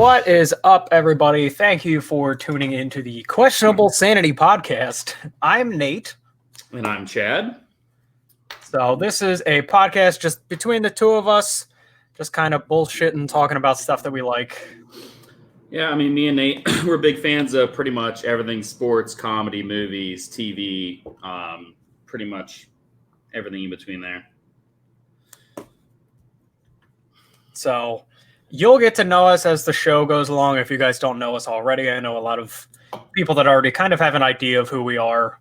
What is up, everybody? Thank you for tuning into the Questionable Sanity Podcast. I'm Nate. And I'm Chad. So this is a podcast just between the two of us, just kind of bullshitting, talking about stuff that we like. Yeah, I mean, me and Nate, we're big fans of pretty much everything sports, comedy, movies, TV, pretty much everything in between there. So you'll get to know us as the show goes along if you guys don't know us already. I know a lot of people that already kind of have an idea of who we are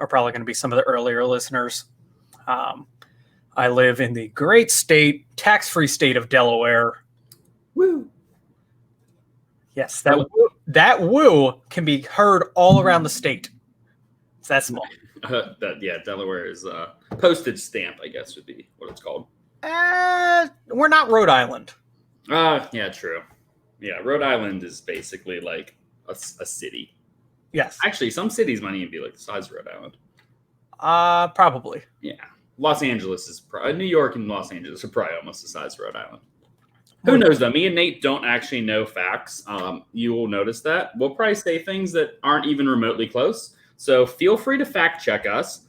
probably going to be some of the earlier listeners. I live in the great state, tax-free state of Delaware. Woo! Yes, that woo can be heard all around the state. It's that small. Delaware is postage stamp, I guess would be what it's called. We're not Rhode Island. Yeah, true. Yeah, Rhode Island is basically like a city. Yes. Actually, some cities might even be like the size of Rhode Island. Probably. Yeah. Los Angeles is New York and Los Angeles are probably almost the size of Rhode Island. Who knows though? Me and Nate don't actually know facts. You will notice that. We'll probably say things that aren't even remotely close. So feel free to fact check us.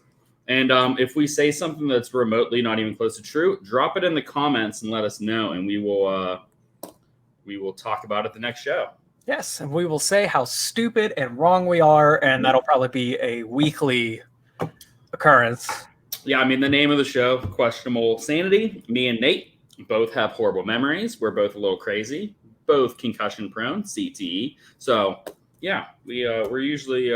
And if we say something that's remotely not even close to true, drop it in the comments and let us know. And we will talk about it the next show. Yes, and we will say how stupid and wrong we are, and that'll probably be a weekly occurrence. Yeah, I mean, the name of the show, Questionable Sanity. Me and Nate both have horrible memories. We're both a little crazy, both concussion prone, CTE. So, yeah, we're usually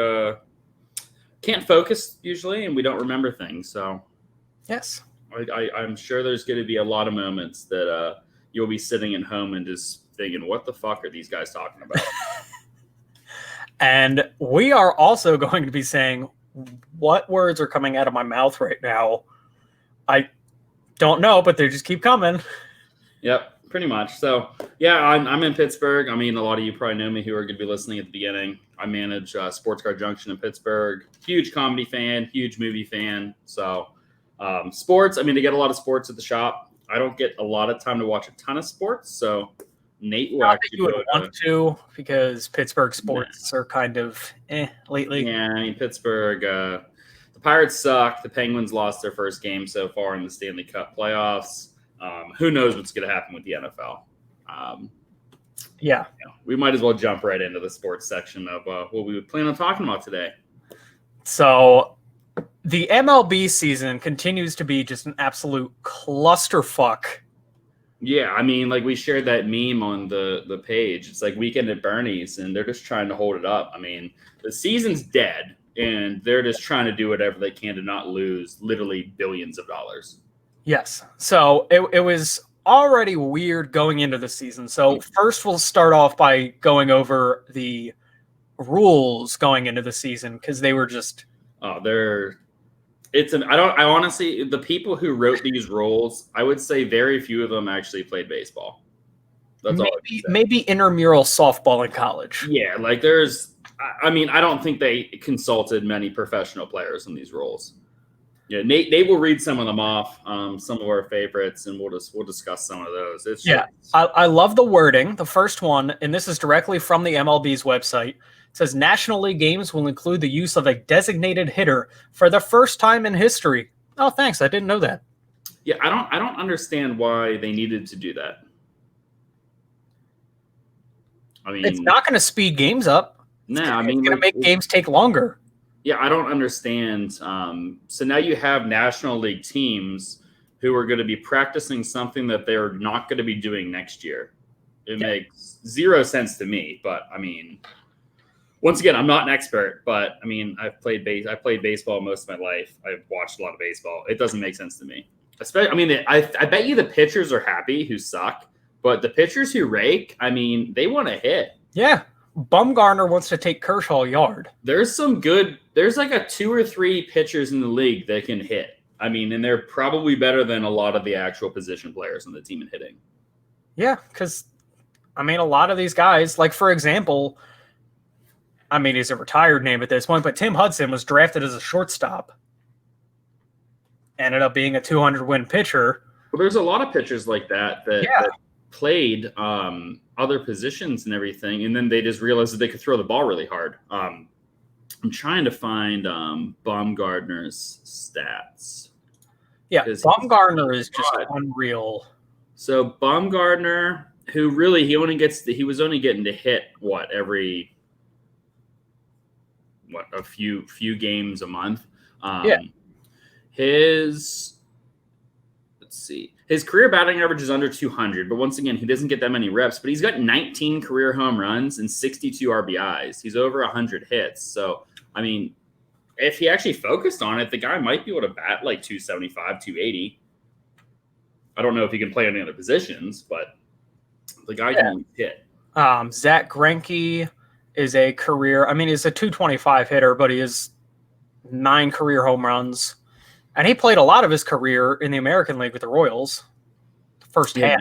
can't focus usually, and we don't remember things. So, yes, I'm sure there's going to be a lot of moments that you'll be sitting at home and just thinking, what the fuck are these guys talking about? And we are also going to be saying what words are coming out of my mouth right now. I don't know, but they just keep coming. Yep, pretty much. So, yeah, I'm in Pittsburgh. I mean, a lot of you probably know me who are going to be listening at the beginning. I manage Sports Car Junction in Pittsburgh. Huge comedy fan, huge movie fan. So, sports, I mean, they get a lot of sports at the shop. I don't get a lot of time to watch a ton of sports, so Nate will actually you would want to because Pittsburgh sports are kind of lately. Yeah, I mean, Pittsburgh, the Pirates suck. The Penguins lost their first game so far in the Stanley Cup playoffs. Who knows what's going to happen with the NFL? We might as well jump right into the sports section of what we would plan on talking about today. So the MLB season continues to be just an absolute clusterfuck. Yeah, I mean, like we shared that meme on the page. It's like Weekend at Bernie's, and they're just trying to hold it up. I mean, the season's dead, and they're just trying to do whatever they can to not lose literally billions of dollars. Yes. So it was already weird going into the season. So first we'll start off by going over the rules going into the season because they were just I honestly, the people who wrote these rules, I would say very few of them actually played baseball. That's maybe intramural softball in college. Yeah, like I don't think they consulted many professional players on these rules. Yeah, Nate will read some of them off, some of our favorites, and we'll discuss some of those. I love the wording. The first one, and this is directly from the MLB's website. It says National League games will include the use of a designated hitter for the first time in history. Oh, thanks. I didn't know that. Yeah, I don't understand why they needed to do that. I mean, it's not going to speed games up. No, it's going to make games take longer. Yeah, I don't understand. So now you have National League teams who are going to be practicing something that they're not going to be doing next year. It makes zero sense to me, but I mean, once again, I'm not an expert, but I mean, I played baseball most of my life. I've watched a lot of baseball. It doesn't make sense to me. I bet you the pitchers are happy who suck, but the pitchers who rake, I mean, they want to hit. Yeah. Bumgarner wants to take Kershaw yard. There's like a 2 or 3 pitchers in the league that can hit. I mean, and they're probably better than a lot of the actual position players on the team in hitting. Yeah, because, I mean, a lot of these guys, like, for example, I mean, he's a retired name at this point, but Tim Hudson was drafted as a shortstop. Ended up being a 200-win pitcher. Well, there's a lot of pitchers like that played other positions and everything, and then they just realized that they could throw the ball really hard. I'm trying to find Baumgartner's stats. Yeah, 'Cause Baumgartner is just God. unreal. So Baumgartner, who really he was only getting to hit every a few games a month. Yeah. Let's see. His career batting average is under 200, but once again, he doesn't get that many reps. But he's got 19 career home runs and 62 RBIs. He's over 100 hits. So, I mean, if he actually focused on it, the guy might be able to bat like 275, 280. I don't know if he can play any other positions, but the guy can hit. Zach Greinke is a career. I mean, he's a 225 hitter, but he has 9 career home runs. And he played a lot of his career in the American League with the Royals, the first half.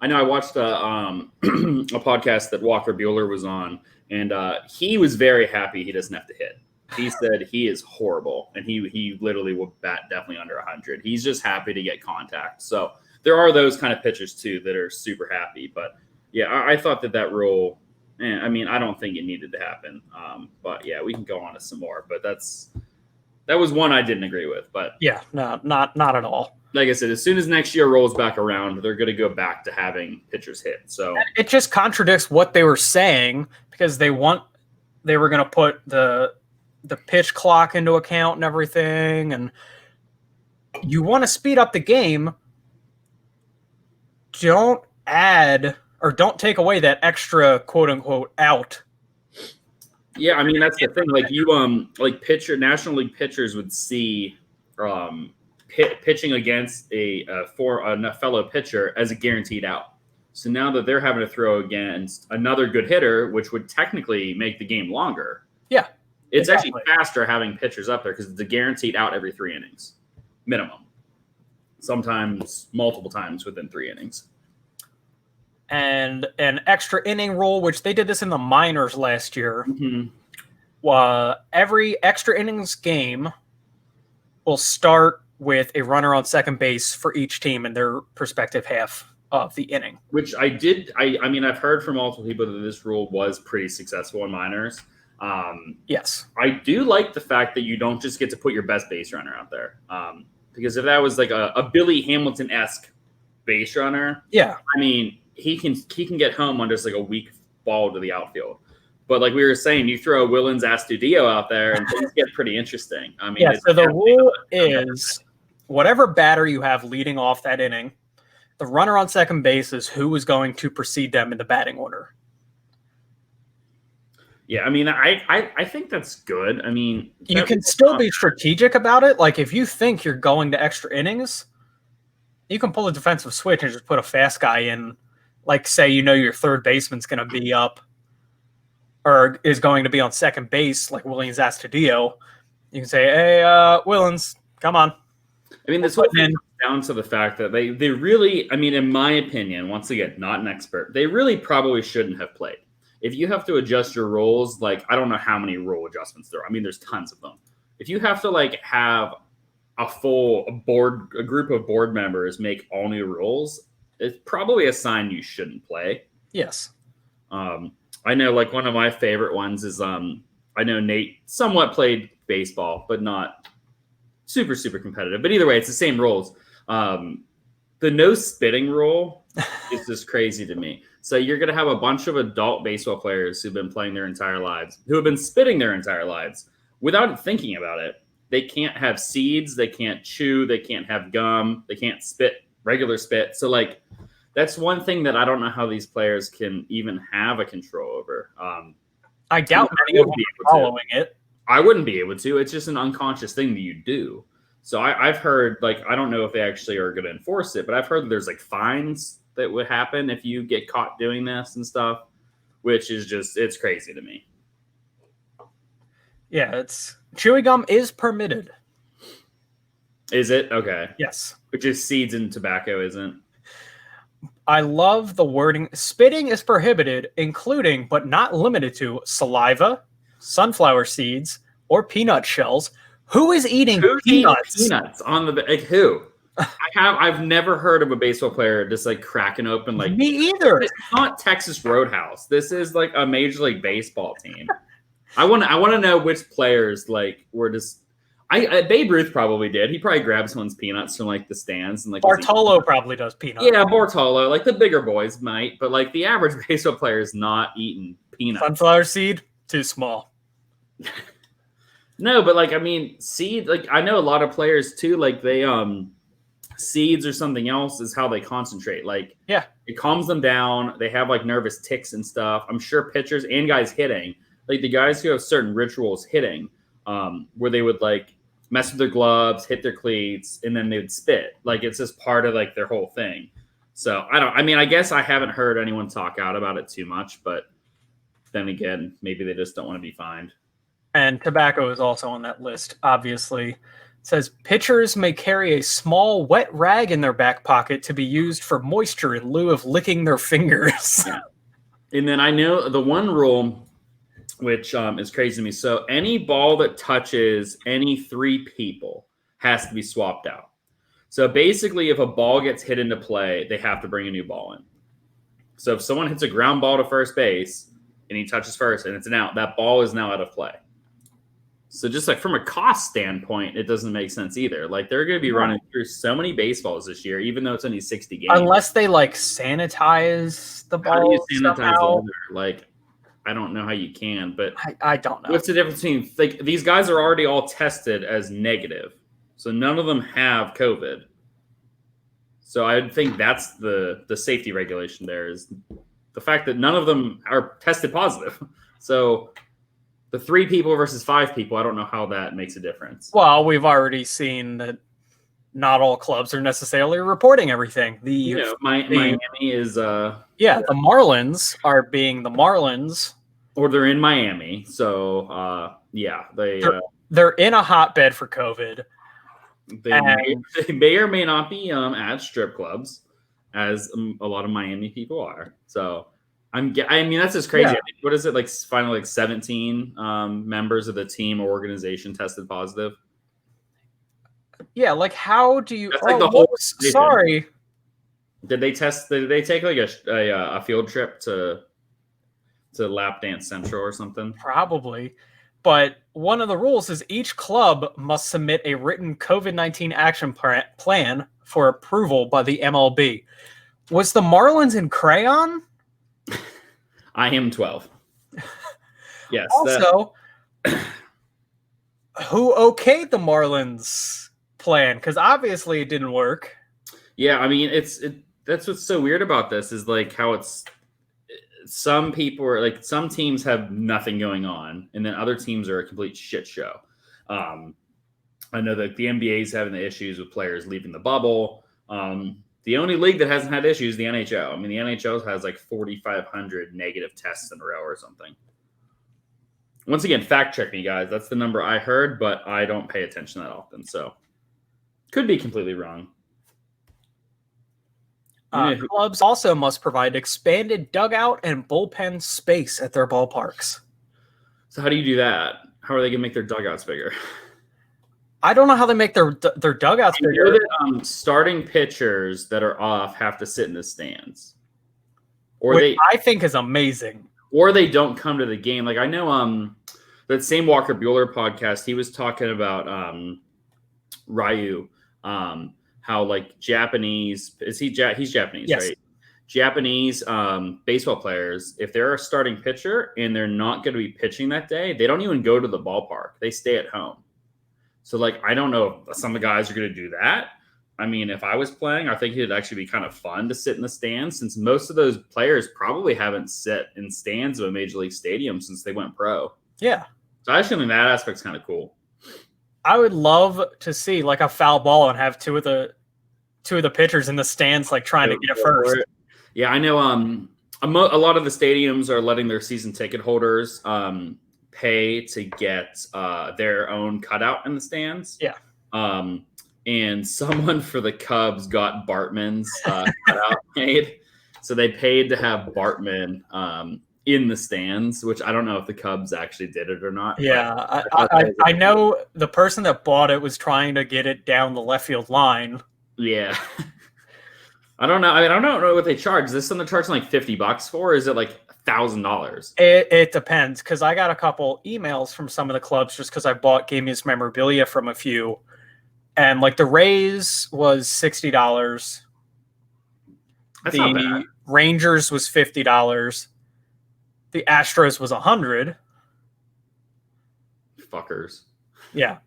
I know I watched a podcast that Walker Buehler was on, and he was very happy he doesn't have to hit. He said he is horrible, and he literally will bat definitely under 100. He's just happy to get contact. So there are those kind of pitchers, too, that are super happy. But, yeah, I thought that rule I mean, I don't think it needed to happen. But, yeah, we can go on to some more. But that was one I didn't agree with, but yeah, no, not at all. Like I said, as soon as next year rolls back around, they're going to go back to having pitchers hit. So it just contradicts what they were saying because they were going to put the pitch clock into account and everything, and you want to speed up the game. Don't add or don't take away that extra quote unquote out. Yeah, I mean that's the thing. Like National League pitchers would see pitching against a fellow pitcher as a guaranteed out. So now that they're having to throw against another good hitter, which would technically make the game longer. Yeah, it's actually faster having pitchers up there because it's a guaranteed out every 3 innings, minimum. Sometimes multiple times within 3 innings. And an extra inning rule, which they did this in the minors last year. Mm-hmm. Every extra innings game will start with a runner on second base for each team in their respective half of the inning. Which I did. I mean, I've heard from multiple people that this rule was pretty successful in minors. Yes. I do like the fact that you don't just get to put your best base runner out there. Because if that was like a Billy Hamilton-esque base runner, yeah, I mean, he can get home on just like a weak ball to the outfield. But like we were saying, you throw Willens Astudillo out there and things get pretty interesting. I mean, yeah. So the rule is whatever batter you have leading off that inning, the runner on second base is who is going to precede them in the batting order. Yeah, I mean, I think that's good. I mean, you can still be strategic about it. Like if you think you're going to extra innings, you can pull a defensive switch and just put a fast guy in. Like say your third baseman's going to be up or is going to be on second base, like Willens Astudillo. You can say, "Hey, Willens, come on." I mean, this whole thing comes down to the fact that they really, I mean, in my opinion, once again, not an expert, they really probably shouldn't have played. If you have to adjust your roles, like I don't know how many rule adjustments there are. I mean, there's tons of them. If you have to like have a group of board members make all new rules, it's probably a sign you shouldn't play. Yes. I know like one of my favorite ones is I know Nate somewhat played baseball, but not super, super competitive. But either way, it's the same rules. The no spitting rule is just crazy to me. So you're going to have a bunch of adult baseball players who've been playing their entire lives, who have been spitting their entire lives without thinking about it. They can't have seeds. They can't chew. They can't have gum. They can't spit regular spit. So like that's one thing that I don't know how these players can even have a control over. I doubt many of them are following it. I wouldn't be able to. It's just an unconscious thing that you do. So I've heard, like, I don't know if they actually are going to enforce it, but I've heard that there's like fines that would happen if you get caught doing this and stuff, which is just, it's crazy to me. Yeah, chewing gum is permitted. Is it? Okay. Yes. Which is seeds and tobacco isn't. I love the wording. Spitting is prohibited, including but not limited to saliva, sunflower seeds, or peanut shells. Who is eating peanuts? Peanuts on the like who? I've never heard of a baseball player just like cracking open like Me either. It's not Texas Roadhouse. This is like a Major League Baseball team. I want to know which players like were just. Babe Ruth probably did. He probably grabbed someone's peanuts from like the stands and like Bartolo probably does peanuts. Yeah, Bartolo. Like the bigger boys might, but like the average baseball player is not eating peanuts. Sunflower seed, too small. No, but like I mean, seed. Like I know a lot of players too. Like they seeds or something else is how they concentrate. Like yeah, it calms them down. They have like nervous ticks and stuff. I'm sure pitchers and guys hitting, like the guys who have certain rituals hitting, where they would like mess with their gloves, hit their cleats, and then they would spit. Like it's just part of like their whole thing. So I guess I haven't heard anyone talk out about it too much, but then again, maybe they just don't want to be fined. And tobacco is also on that list, obviously. It says pitchers may carry a small wet rag in their back pocket to be used for moisture in lieu of licking their fingers. Yeah. And then I know the one rule, which is crazy to me. So any ball that touches any three people has to be swapped out. So basically, if a ball gets hit into play, they have to bring a new ball in. So if someone hits a ground ball to first base and he touches first and it's an out, that ball is now out of play. So just like from a cost standpoint, it doesn't make sense either. Like they're going to be running through so many baseballs this year, even though it's only 60 games. Unless they like sanitize the ball. How do you sanitize somehow? the Like, I don't know how you can, but I don't know. what's the difference between like these guys are already all tested as negative, so none of them have COVID. So I think that's the safety regulation. There is the fact that none of them are tested positive. So the 3 people versus 5 people, I don't know how that makes a difference. Well, we've already seen that not all clubs are necessarily reporting everything. Miami is the Marlins are being the Marlins, or they're in Miami. So they're in a hotbed for COVID. They may or may not be at strip clubs, as a lot of Miami people are. So I mean, that's just crazy. Yeah. What is it like? Finally, like 17 members of the team or organization tested positive. Yeah, like how do you? That's like the whole season. Sorry. Did they test? Did they take like a field trip to Lap Dance Central or something? Probably. But one of the rules is each club must submit a written COVID-19 action plan for approval by the MLB. Was the Marlins in crayon? I am 12. Yes. Also, who okayed the Marlins plan? Because obviously it didn't work. Yeah, I mean, that's what's so weird about this is like how it's some people are like some teams have nothing going on, and then other teams are a complete shit show. I know that the NBA is having the issues with players leaving the bubble. The only league that hasn't had issues, the NHL. I mean, the NHL has like 4,500 negative tests in a row or something. Once again, fact check me, guys. That's the number I heard, but I don't pay attention that often, so could be completely wrong. Clubs also must provide expanded dugout and bullpen space at their ballparks. So how do you do that? How are they going to make their dugouts bigger? I don't know how they make their dugouts bigger. That, starting pitchers that are off have to sit in the stands, Which I think is amazing. Or they don't come to the game. Like I know that same Walker Buehler podcast, he was talking about Ryu. How like Japanese he's Japanese, yes. Right? Japanese baseball players, if they're a starting pitcher and they're not going to be pitching that day, they don't even go to the ballpark. They stay at home. So like I don't know if some of the guys are going to do that. I mean, if I was playing, I think it'd actually be kind of fun to sit in the stands since most of those players probably haven't sat in stands of a major league stadium since they went pro. Yeah. So I actually think that aspect's kind of cool. I would love to see like a foul ball and have two of the pitchers in the stands like trying to get it first. Yeah, I know. A lot of the stadiums are letting their season ticket holders pay to get their own cutout in the stands. Yeah. And someone for the Cubs got Bartman's cutout made, so they paid to have Bartman in the stands, which I don't know if the Cubs actually did it or not. Yeah, I know the person that bought it was trying to get it down the left field line. Yeah. I don't know. I mean, I don't know what they charge. Is this something they're charging like $50 for? Or is it like $1,000? It depends, because I got a couple emails from some of the clubs just because I gave me his memorabilia from a few, and like the Rays was $60. That's not bad. The Rangers was $50. The Astros was $100. Fuckers. Yeah.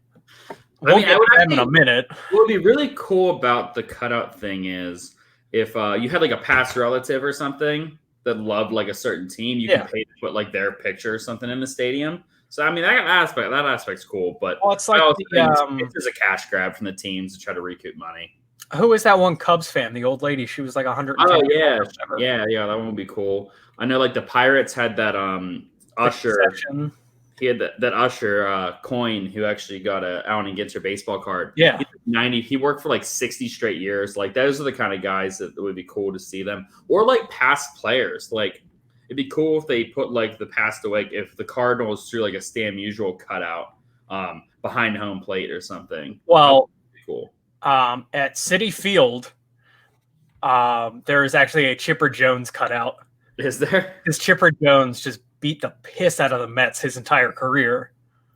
I mean, We'll get to them in a minute. What would be really cool about the cutout thing is if you had like a past relative or something that loved like a certain team, you can pay to put like their picture or something in the stadium. So I mean, that aspect's cool, but Well, it's like it's just a cash grab from the teams to try to recoup money. Who is that one Cubs fan? The old lady. She was like 100. Oh yeah, yeah. That one would be cool. I know, like the Pirates had that Usher. He had that Usher coin who actually got a Allen and Ginter baseball card. Yeah, 90. He worked for like 60 straight years. Like those are the kind of guys that would be cool to see them, or like past players. Like it'd be cool if they put like the passed away. If the Cardinals threw like a Stan Musial cutout behind home plate or something. Well, cool. At Citi Field, there is actually a Chipper Jones cutout. Is there? Because Chipper Jones just beat the piss out of the Mets his entire career.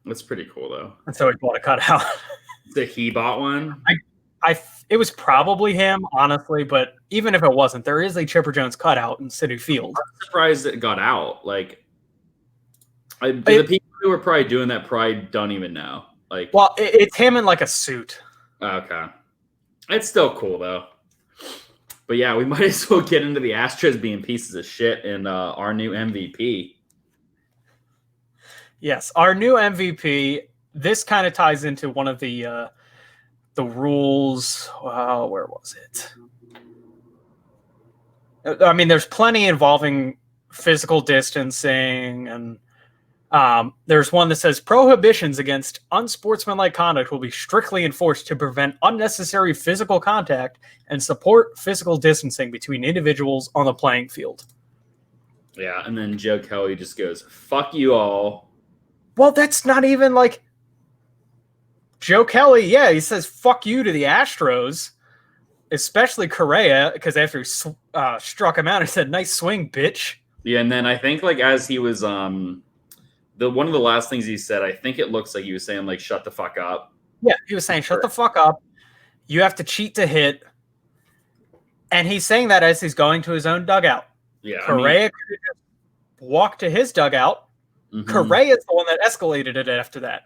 That's pretty cool, though. And so he bought a cutout. So he bought one? It was probably him, honestly, but even if it wasn't, there is a Chipper Jones cutout in Citi Field. I'm surprised it got out. Like, the people who were probably doing that probably don't even know. Like, well, it's him in like a suit. Okay. It's still cool, though. But yeah, we might as well get into the Astros being pieces of shit and our new MVP. Yes, our new MVP. This kind of ties into one of the rules. Where was it? I mean, there's plenty involving physical distancing, and there's one that says prohibitions against unsportsmanlike conduct will be strictly enforced to prevent unnecessary physical contact and support physical distancing between individuals on the playing field. Yeah, and then Joe Kelly just goes, "Fuck you all." Well, that's not even like Joe Kelly. Yeah, he says "fuck you" to the Astros, especially Correa, because after he struck him out, he said, "Nice swing, bitch." Yeah, and then I think like as he was one of the last things he said, I think it looks like he was saying like "shut the fuck up." Yeah, he was saying "shut the fuck up." You have to cheat to hit, and he's saying that as he's going to his own dugout. Yeah, Correa could just walk to his dugout. Mm-hmm. Correa is the one that escalated it after that.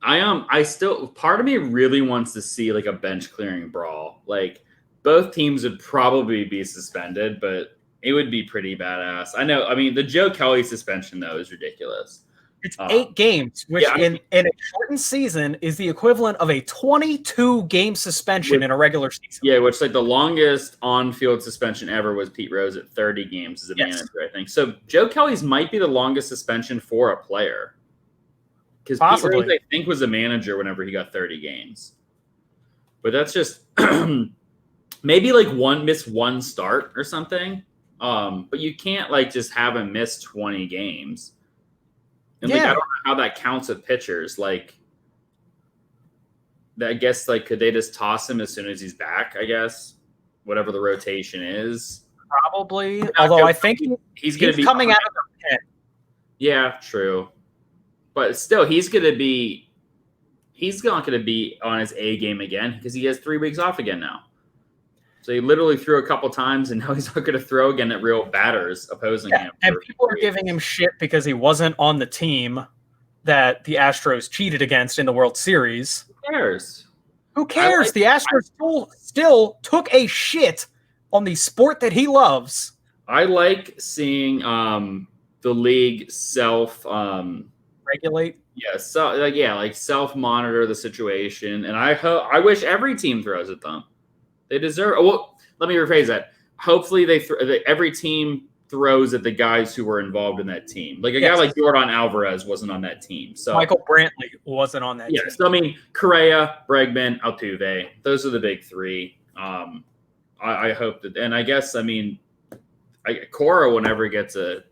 I still, part of me really wants to see like a bench clearing brawl. Like both teams would probably be suspended, but it would be pretty badass. I know. I mean, the Joe Kelly suspension though is ridiculous. It's 8 games, which in a shortened season is the equivalent of a 22-game suspension in a regular season. Yeah, which like the longest on-field suspension ever was Pete Rose at 30 games as a manager, I think. So Joe Kelly's might be the longest suspension for a player. Because Pete Rose, I think, was a manager whenever he got 30 games. But that's just maybe like miss one start or something. But you can't like just have him miss 20 games. And like I don't know how that counts with pitchers. Like, I guess like could they just toss him as soon as he's back? I guess whatever the rotation is. Probably. Although I think he's going to be coming out of the pit. Yeah, true. But still, he's not going to be on his A game again because he has 3 weeks off again now. So he literally threw a couple times, and now he's not going to throw again at real batters opposing him. And people are giving him shit because he wasn't on the team that the Astros cheated against in the World Series. Who cares? Who cares? The Astros still took a shit on the sport that he loves. I like seeing the league regulate. Yeah, like self-monitor the situation, and I wish every team throws at them. They deserve. Well, let me rephrase that. Hopefully, every team throws at the guys who were involved in that team. Like a guy like Jordan Alvarez wasn't on that team. So Michael Brantley wasn't on that team. So I mean, Correa, Bregman, Altuve. Those are the big 3. I hope that, and I guess Cora will never get to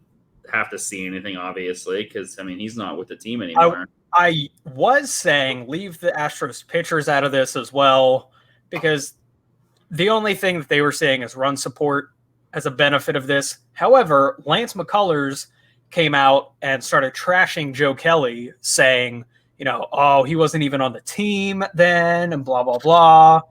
have to see anything, obviously, because I mean he's not with the team anymore. I was saying leave the Astros pitchers out of this as well, because the only thing that they were saying is run support as a benefit of this. However, Lance McCullers came out and started trashing Joe Kelly, saying, oh, he wasn't even on the team then, and blah, blah, blah.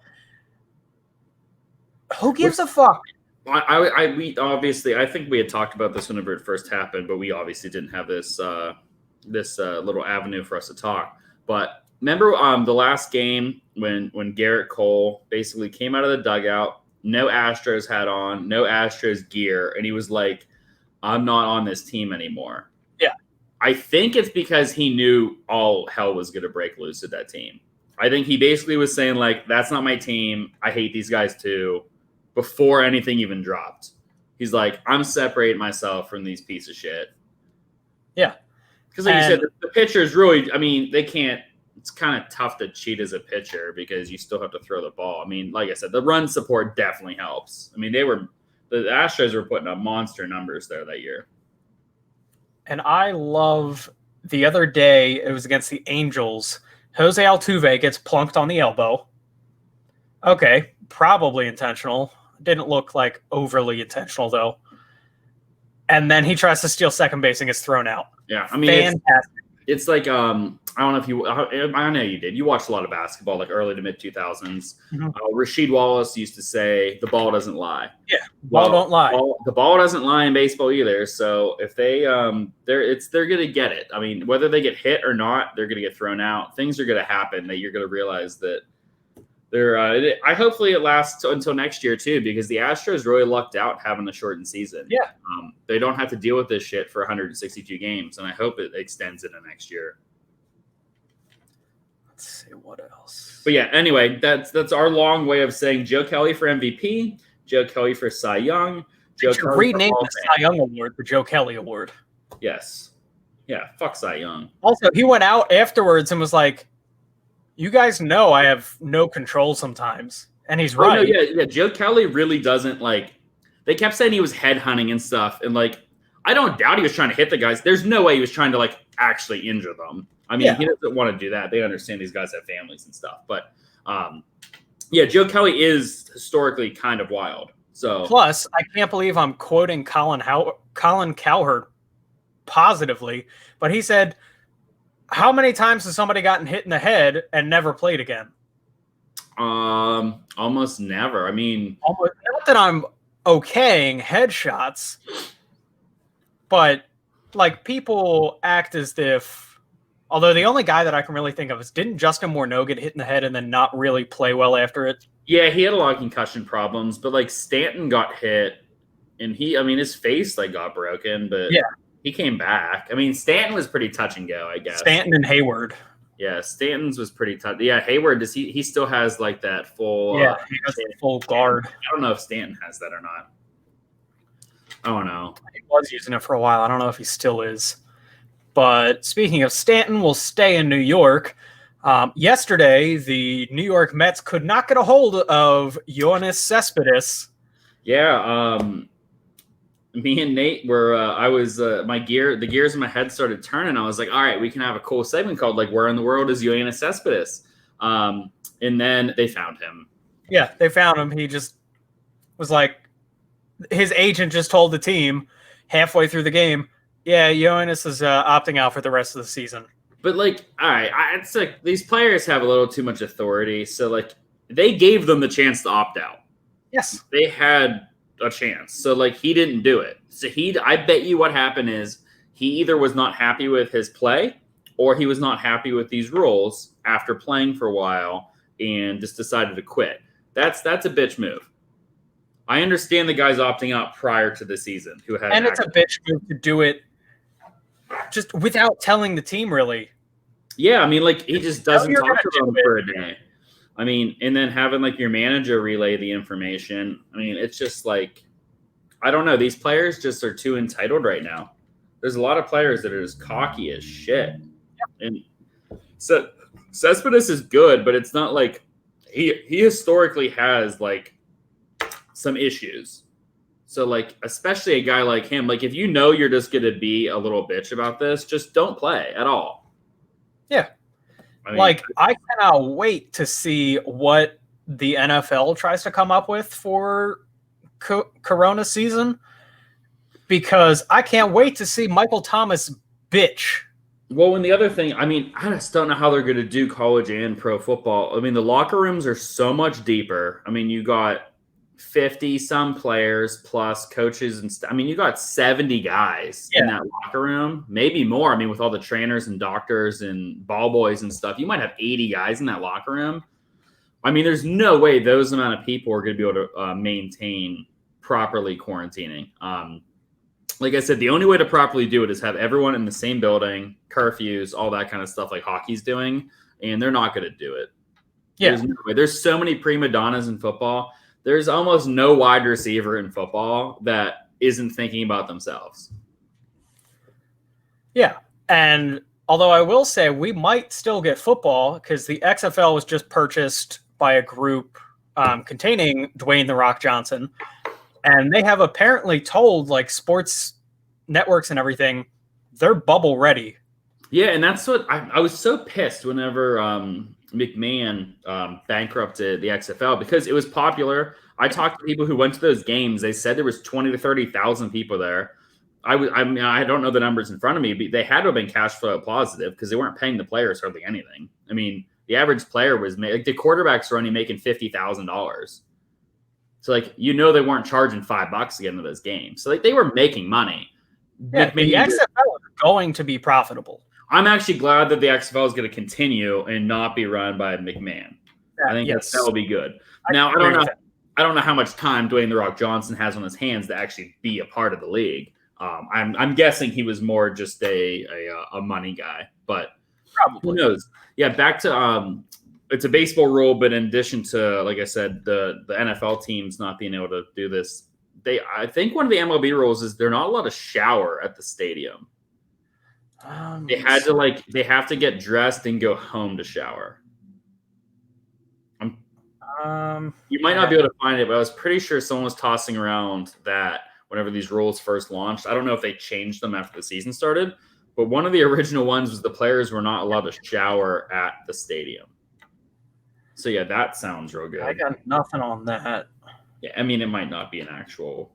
Who gives a fuck? We obviously, I think we had talked about this whenever it first happened, but we obviously didn't have this little avenue for us to talk. But remember the last game when Garrett Cole basically came out of the dugout, no Astros hat on, no Astros gear, and he was like, I'm not on this team anymore. Yeah. I think it's because he knew all hell was going to break loose at that team. I think he basically was saying, like, that's not my team. I hate these guys too. Before anything even dropped, he's like, I'm separating myself from these pieces of shit. Yeah. Because like you said, the pitchers really, I mean, they can't, it's kind of tough to cheat as a pitcher because you still have to throw the ball. I mean, like I said, the run support definitely helps. I mean, the Astros were putting up monster numbers there that year. And I love the other day, it was against the Angels. Jose Altuve gets plunked on the elbow. Okay, probably intentional. Didn't look like overly intentional, though. And then he tries to steal second base and gets thrown out. Yeah, I mean, fantastic. It's like, I don't know if you – I know you did. You watched a lot of basketball, like early to mid-2000s. Mm-hmm. Rasheed Wallace used to say, the ball doesn't lie. Yeah, ball don't lie. The ball doesn't lie in baseball either. So if they they're going to get it. I mean, whether they get hit or not, they're going to get thrown out. Things are going to happen that you're going to realize that – I hopefully it lasts until next year too, because the Astros really lucked out having the shortened season. Yeah, they don't have to deal with this shit for 162 games, and I hope it extends into next year. Let's see what else. But yeah, anyway, that's our long way of saying Joe Kelly for MVP, Joe Kelly for Cy Young. Joe Kelly rename the Cy Young Award the Joe Kelly Award. Yes, yeah, fuck Cy Young. Also, he went out afterwards and was like, you guys know I have no control sometimes. And he's right. No, yeah. Joe Kelly really doesn't like – they kept saying he was headhunting and stuff. And, like, I don't doubt he was trying to hit the guys. There's no way he was trying to, like, actually injure them. I mean, He doesn't want to do that. They understand these guys have families and stuff. But, Joe Kelly is historically kind of wild. So plus, I can't believe I'm quoting Colin Cowherd positively. But he said – how many times has somebody gotten hit in the head and never played again? Almost never. I mean, not that I'm okaying headshots, but like people act as if, although the only guy that I can really think of is, didn't Justin Morneau get hit in the head and then not really play well after it? Yeah, he had a lot of concussion problems, but like Stanton got hit and his face like got broken, but yeah. He came back. I mean, Stanton was pretty touch and go, I guess. Stanton and Hayward. Yeah, Stanton's was pretty tough. Yeah, Hayward, he still has like that full. Yeah, he has the full guard. I don't know if Stanton has that or not. I don't know. He was using it for a while. I don't know if he still is. But speaking of Stanton, we'll stay in New York. Yesterday, the New York Mets could not get a hold of Yoenis Cespedes. Yeah, me and Nate were, the gears in my head started turning. I was like, all right, we can have a cool segment called like, where in the world is Yoenis Cespedes? And then they found him. Yeah, they found him. He just was like, his agent just told the team halfway through the game, yeah, Yoenis is opting out for the rest of the season. But like, all right, it's like these players have a little too much authority. So like they gave them the chance to opt out. Yes. They had a chance. So like he didn't do it. So I bet you what happened is he either was not happy with his play or he was not happy with these rules after playing for a while and just decided to quit. That's a bitch move. I understand the guys opting out prior to the season who had, and it's a bitch move to do it just without telling the team, really. Yeah, I mean, like he just doesn't talk to them for a day. I mean, and then having like your manager relay the information. I mean, it's just like, I don't know. These players just are too entitled right now. There's a lot of players that are just cocky as shit. Yeah. And so Cespedes is good, but it's not like he historically has like some issues. So like, especially a guy like him, like if you know you're just going to be a little bitch about this, just don't play at all. Yeah. I mean, like, I cannot wait to see what the NFL tries to come up with for Corona season, because I can't wait to see Michael Thomas bitch. Well, and the other thing, I mean, I just don't know how they're going to do college and pro football. I mean, the locker rooms are so much deeper. I mean, you got 50 some players plus coaches and I mean, you got 70 guys in that locker room, maybe more. I mean, with all the trainers and doctors and ball boys and stuff, you might have 80 guys in that locker room. I mean, there's no way those amount of people are going to be able to maintain properly quarantining. Like I said, the only way to properly do it is have everyone in the same building, curfews, all that kind of stuff like hockey's doing, and they're not going to do it. Yeah. There's so many prima donnas in football. There's almost no wide receiver in football that isn't thinking about themselves. Yeah. And although I will say we might still get football because the XFL was just purchased by a group containing Dwayne "The Rock" Johnson. And they have apparently told like sports networks and everything, they're bubble ready. Yeah, and that's what I was so pissed whenever McMahon bankrupted the XFL because it was popular. I talked to people who went to those games. They said there was 20 to 30,000 people there. I mean, I don't know the numbers in front of me, but they had to have been cash flow positive because they weren't paying the players hardly anything. I mean, the average player was like the quarterbacks were only making $50,000. So like they weren't charging $5 to get into those games. So like they were making money. Yeah, the XFL is going to be profitable. I'm actually glad that the XFL is going to continue and not be run by McMahon. I think that will be good. Now I don't know how much time Dwayne "The Rock" Johnson has on his hands to actually be a part of the league. I'm guessing he was more just a money guy, but probably. Who knows? Yeah, back to it's a baseball rule, but in addition to, like I said, the NFL teams not being able to do this, I think one of the MLB rules is they're not allowed to shower at the stadium. They have to get dressed and go home to shower. You might not be able to find it, but I was pretty sure someone was tossing around that whenever these rules first launched. I don't know if they changed them after the season started, but one of the original ones was the players were not allowed to shower at the stadium. So yeah, that sounds real good. I got nothing on that. Yeah, I mean, it might not be an actual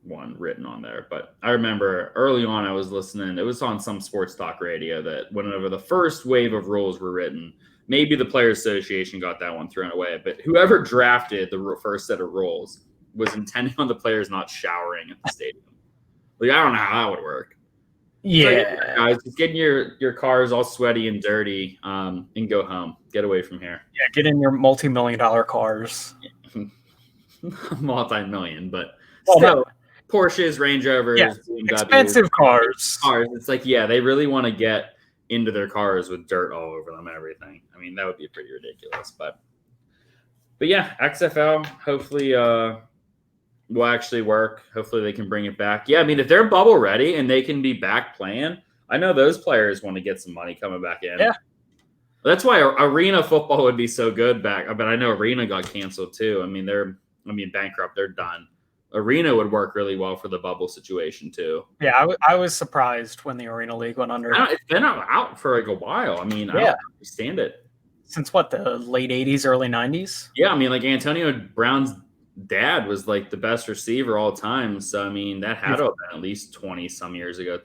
one written on there, but I remember early on I was listening. It was on some sports talk radio that whenever the first wave of rules were written, maybe the Players Association got that one thrown away, but whoever drafted the first set of rules was intending on the players not showering at the stadium. Like, I don't know how that would work. Yeah, so, guys, just getting your cars all sweaty and dirty, and go home. Get away from here. Yeah, get in your multi-million-dollar cars. Multi-million, but still, Porsches, Range Rovers, BMW, expensive cars. It's like, yeah, they really want to get into their cars with dirt all over them and everything. I mean, that would be pretty ridiculous. But yeah, XFL hopefully will actually work. Hopefully they can bring it back. Yeah, I mean, if they're bubble ready and they can be back playing, I know those players want to get some money coming back in. Yeah. That's why arena football would be so good back. But I know arena got canceled too. I mean, bankrupt. They're done. Arena would work really well for the bubble situation too. Yeah, I was surprised when the Arena League went under. It's been out for like a while. I mean, I don't understand it. Since what, the late 80s, early 90s? Yeah, I mean, like Antonio Brown's dad was like the best receiver all time. So, I mean, that had to have been at least 20 some years ago,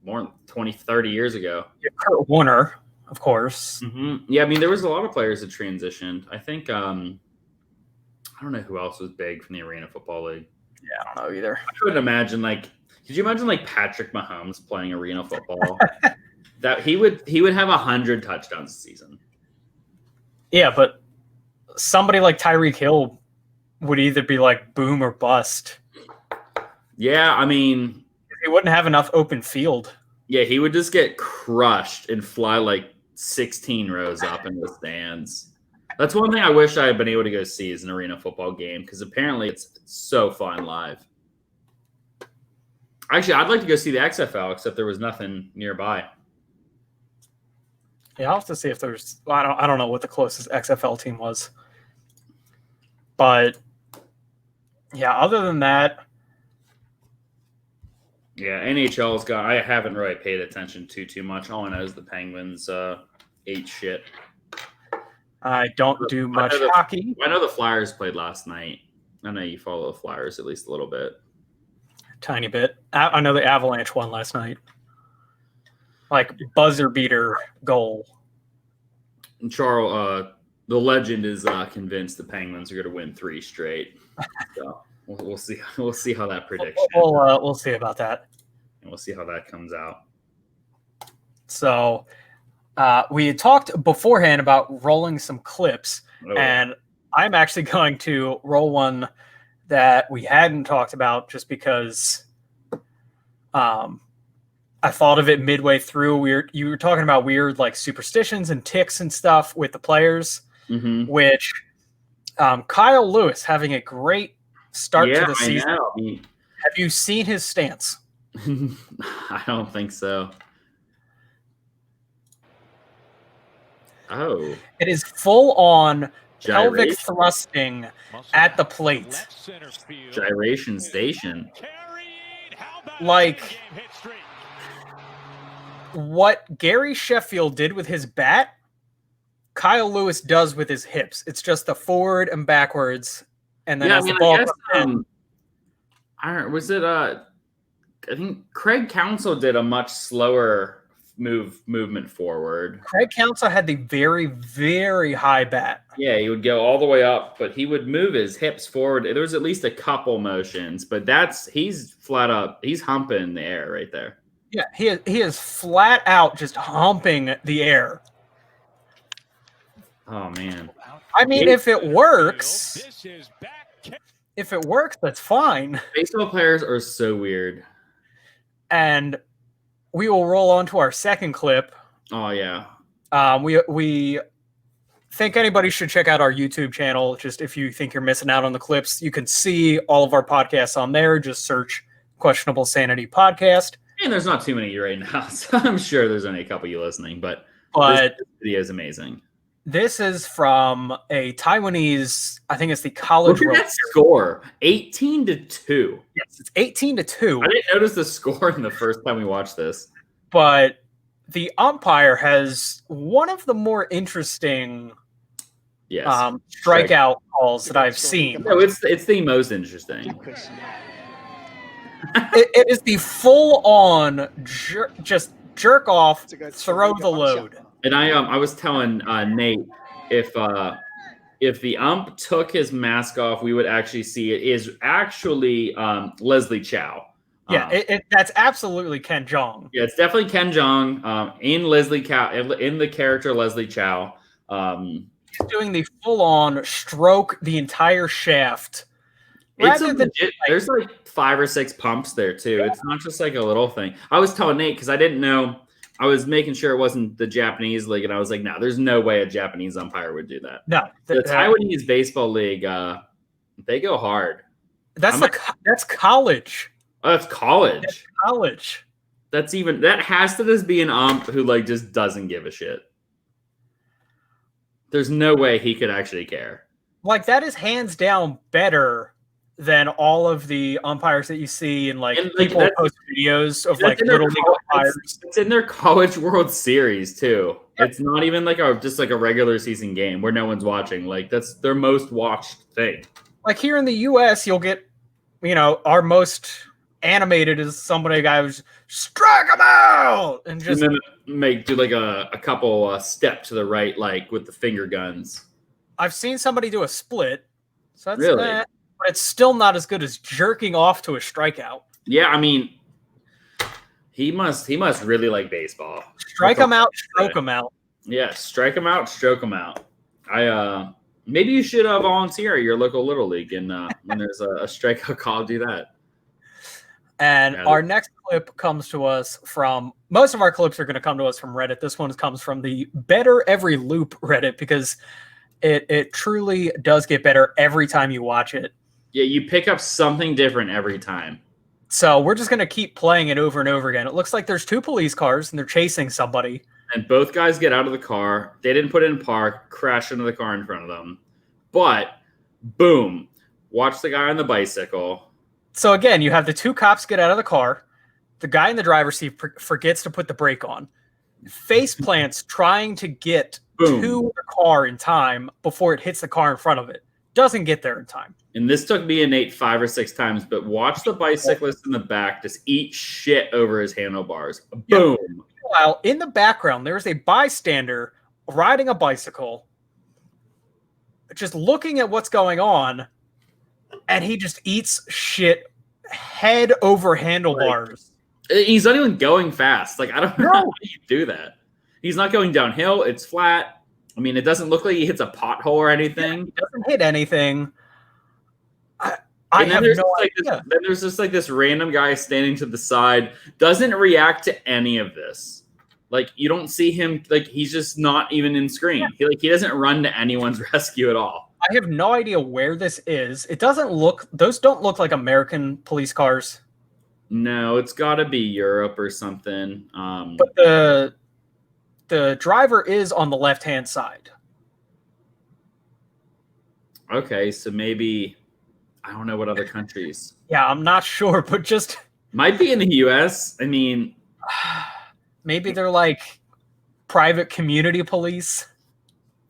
more than 20, 30 years ago. Yeah, Kurt Warner, of course. Mm-hmm. Yeah, I mean, there was a lot of players that transitioned. I think, I don't know who else was big from the Arena Football League. Yeah, I don't know either. I couldn't imagine, could you imagine Patrick Mahomes playing arena football? That he would have 100 touchdowns a season. Yeah, but somebody like Tyreek Hill would either be like boom or bust. Yeah, I mean, he wouldn't have enough open field. Yeah, he would just get crushed and fly 16 rows up in the stands. That's one thing I wish I had been able to go see is an arena football game because apparently it's so fun live. Actually, I'd like to go see the XFL, except there was nothing nearby. Yeah, I'll have to see if there's. Well, I don't know what the closest XFL team was, but yeah. Other than that, yeah, NHL's got. I haven't really paid attention to too much. All I know is the Penguins ate shit. I don't do much hockey. I know the Flyers played last night. I know you follow the Flyers at least a little bit. Tiny bit. I know the Avalanche won last night. Like buzzer beater goal. And Charles, the legend is convinced the Penguins are going to win 3 straight. So we'll see. We'll see how that prediction. We'll see about that. And we'll see how that comes out. So we had talked beforehand about rolling some clips, and I'm actually going to roll one that we hadn't talked about just because I thought of it midway through. You were talking about weird like superstitions and ticks and stuff with the players, which Kyle Lewis having a great start to the season. Have you seen his stance? I don't think so. Oh. It is full on pelvic thrusting at the plate. Gyration station. Like what Gary Sheffield did with his bat, Kyle Lewis does with his hips. It's just the forward and backwards, and then the ball comes in. Was it I think Craig Counsell did a much slower movement forward. Craig Counsell had the very, very high bat. Yeah, he would go all the way up, but he would move his hips forward. There was at least a couple motions, but he's flat up. He's humping in the air right there. Yeah, he is flat out just humping the air. Oh man. I mean, if it works, that's fine. Baseball players are so weird. And we will roll on to our second clip. Oh yeah. We think anybody should check out our YouTube channel. Just if you think you're missing out on the clips, you can see all of our podcasts on there. Just search Questionable Sanity Podcast. And there's not too many right now, so I'm sure there's only a couple of you listening, but this video is amazing. This is from a Taiwanese, I think it's the College World Series. Score 18-2. Yes, it's 18-2. I didn't notice the score in the first time we watched this. But the umpire has one of the more interesting strikeout calls that I've seen. No, it's the most interesting. It is the full-on just jerk off, throw the load. And I was telling Nate if the ump took his mask off, we would actually see it is actually Leslie Chow. Yeah, that's absolutely Ken Jeong. Yeah, it's definitely Ken Jeong in Leslie Chow in the character Leslie Chow. He's doing the full-on stroke the entire shaft. There's like 5 or 6 pumps there too. Yeah. It's not just like a little thing. I was telling Nate because I didn't know. I was making sure it wasn't the Japanese league, and I was like, no, there's no way a Japanese umpire would do that. No. The Taiwanese baseball league, they go hard. That's college. Oh, that's college. That's college. That has to just be an ump who like just doesn't give a shit. There's no way he could actually care. Like that is hands down better than all of the umpires that you see and people post videos of like little league umpires. It's in their College World Series too. Yep. It's not even like just a regular season game where no one's watching. Like that's their most watched thing. Like here in the US, you'll get, our most animated is a guy who's strike him out and then do like a couple step to the right, like with the finger guns. I've seen somebody do a split. So that's really? But it's still not as good as jerking off to a strikeout. Yeah, I mean, he must really like baseball. Strike him out, stroke him out. Yeah, strike him out, stroke him out. Maybe you should volunteer at your local little league, and when there's a strikeout call, do that. And our next clip comes to us from most of our clips are going to come to us from Reddit. This one comes from the Better Every Loop Reddit because it truly does get better every time you watch it. Yeah, you pick up something different every time. So we're just going to keep playing it over and over again. It looks like there's 2 police cars and they're chasing somebody. And both guys get out of the car. They didn't put it in park, crash into the car in front of them. But, boom, watch the guy on the bicycle. So again, you have the 2 cops get out of the car. The guy in the driver's seat forgets to put the brake on. Face plants trying to get Boom. to the car in time before it hits the car in front of it. Doesn't get there in time. And this took me and Nate 5 or 6 times, but watch the bicyclist in the back just eat shit over his handlebars. Boom. Meanwhile, in the background, there's a bystander riding a bicycle, just looking at what's going on, and he just eats shit head over handlebars. He's not even going fast. Like, I don't know how you do that. He's not going downhill. It's flat. I mean, it doesn't look like he hits a pothole or anything. He doesn't hit anything. I And have then no then there's just like this random guy standing to the side, doesn't react to any of this. Like, you don't see him, like, he's just not even in screen. He doesn't run to anyone's rescue at all. I have no idea where this is. It doesn't look, those don't look like American police cars. No, it's got to be Europe or something. But the driver is on the left-hand side. Okay, so maybe, I don't know what other countries. Yeah, I'm not sure, but just Might be in the US. I mean, maybe they're like private community police.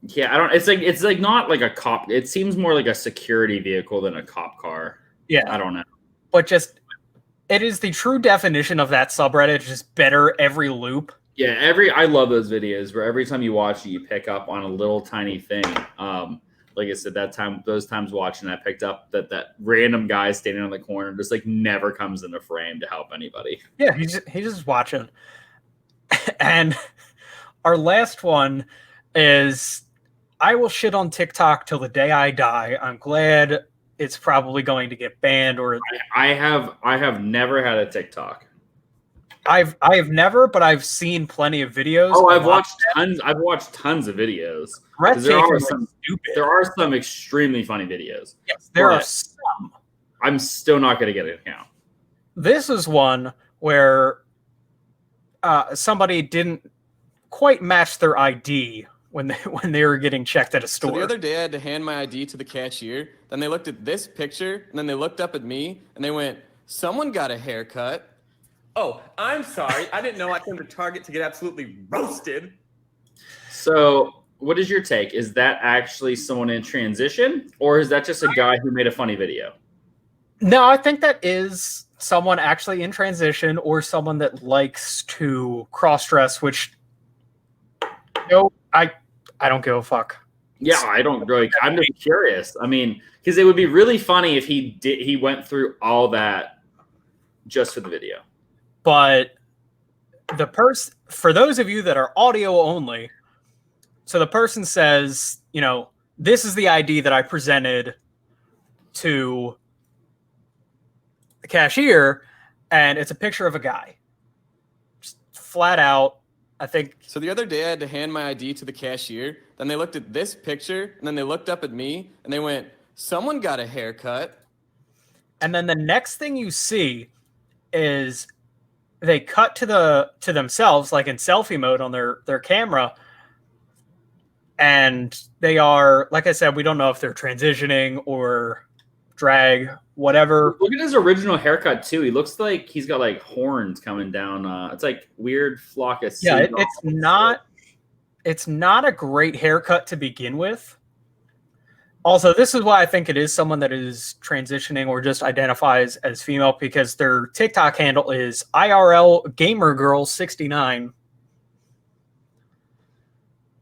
yeah, I don't. It's like not like a cop. It seems more like a security vehicle than a cop car. Yeah, I don't know. but just it is the true definition of that subreddit. Just better every loop. Yeah, I love those videos where every time you watch it, you pick up on a little tiny thing. Like I said, those times watching, I picked up that random guy standing on the corner just like never comes into frame to help anybody. Yeah, he's just watching. And our last one is, I will shit on TikTok till the day I die. I'm glad it's probably going to get banned, or I have never had a TikTok. I have never, but I've seen plenty of videos. Oh, I've watched tons of videos. There are some extremely funny videos. Yes, there are some. I'm still not going to get an account. This is one where somebody didn't quite match their ID when they were getting checked at a store. So the other day I had to hand my ID to the cashier. Then they looked at this picture, and then they looked up at me, and they went, "Someone got a haircut." Oh, I'm sorry. I didn't know I came to Target to get absolutely roasted. So, what is your take? Is that actually someone in transition, or is that just a guy who made a funny video? No, I think that is someone actually in transition, or someone that likes to cross-dress, which I don't give a fuck. Yeah, I don't really. I'm just curious. I mean, because it would be really funny if he went through all that just for the video. But for those of you that are audio only, so the person says, this is the ID that I presented to the cashier, and it's a picture of a guy. Just flat out, I think. So the other day I had to hand my ID to the cashier. Then they looked at this picture, and then they looked up at me, and they went, "Someone got a haircut." And then the next thing you see is they cut to themselves, like in selfie mode on their camera, and they are, like I said, we don't know if they're transitioning or drag, whatever. Look at his original haircut too. He looks like he's got like horns coming down. It's like weird flock of seagulls. Yeah, it's not a great haircut to begin with. Also, this is why I think it is someone that is transitioning or just identifies as female, because their TikTok handle is IRL Gamer Girl 69.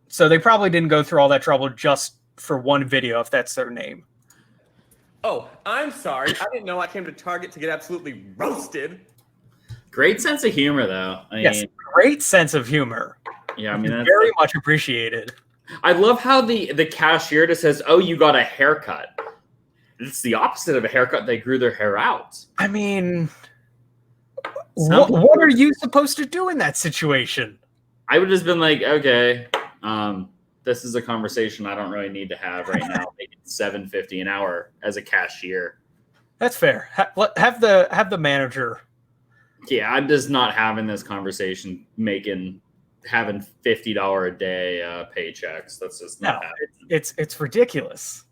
So they probably didn't go through all that trouble just for one video, if that's their name. Oh, I'm sorry. I didn't know I came to Target to get absolutely roasted. Great sense of humor, though. Yes, great sense of humor. Yeah, I mean, that's very much appreciated. I love how the cashier just says, "Oh, you got a haircut." It's the opposite of a haircut. They grew their hair out. I mean, what are you supposed to do in that situation? I would have just been like, okay, this is a conversation I don't really need to have right now. Making $7.50 an hour as a cashier. That's fair. Have the manager. Yeah, I'm just not having this conversation having $50 a day paychecks. That's just not happening. It's ridiculous.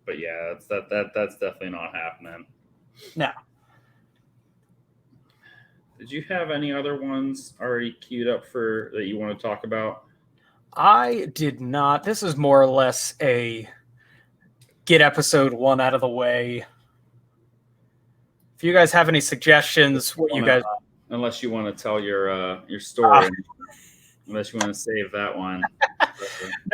But yeah, that's definitely not happening. No. Did you have any other ones already queued up that you want to talk about? I did not. This is more or less a get episode 1 out of the way. If you guys have any suggestions, what you guys... Unless you want to tell your story. Unless you want to save that one.